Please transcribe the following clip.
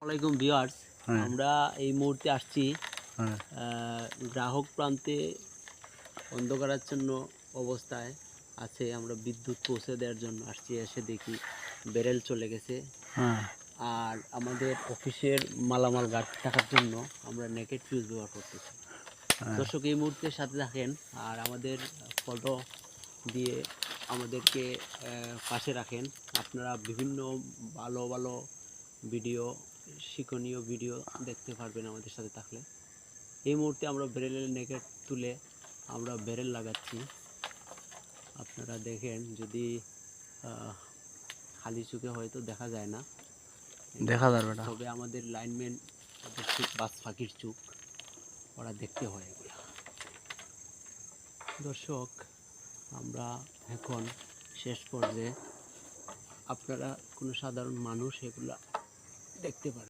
আসসালামাইকুম ভিউয়ার্স, হ্যাঁ, আমরা এই মুহূর্তে আসছি হ্যাঁ, গ্রাহক প্রান্তে অন্ধকারাচ্ছন্ন অবস্থায় আছে। আমরা বিদ্যুৎ পৌঁছে দেওয়ার জন্য আসছি। এসে দেখি বেরেল চলে গেছে। হ্যাঁ, আর আমাদের অফিসের মালামাল গাড়তে থাকার জন্য আমরা নেকেড ফিউজ ব্যবহার করতেছি। হ্যাঁ। দর্শক এই মুহূর্তে সাথে থাকেন আর আমাদের ফটো দিয়ে আমাদেরকে পাশে রাখেন। আপনারা বিভিন্ন ভালো ভালো ভিডিও, শিক্ষণীয় ভিডিও দেখতে পারবেন আমাদের সাথে থাকলে। এই মুহূর্তে আমরা ব্রেলের নেকেট তুলে আমরা ব্যারেল লাগাচ্ছি। আপনারা দেখেন, যদি খালি চোখে হয়তো দেখা যায় না, দেখা যাবে না। তবে আমাদের লাইনম্যান, ওদের চোখ বাজ ফাঁকির চোখ, ওরা দেখতে হয় এগুলা। দর্শক, আমরা এখন শেষ পর্যায়ে, আপনারা কোনো সাধারণ মানুষ এগুলা দেখতে পারেন।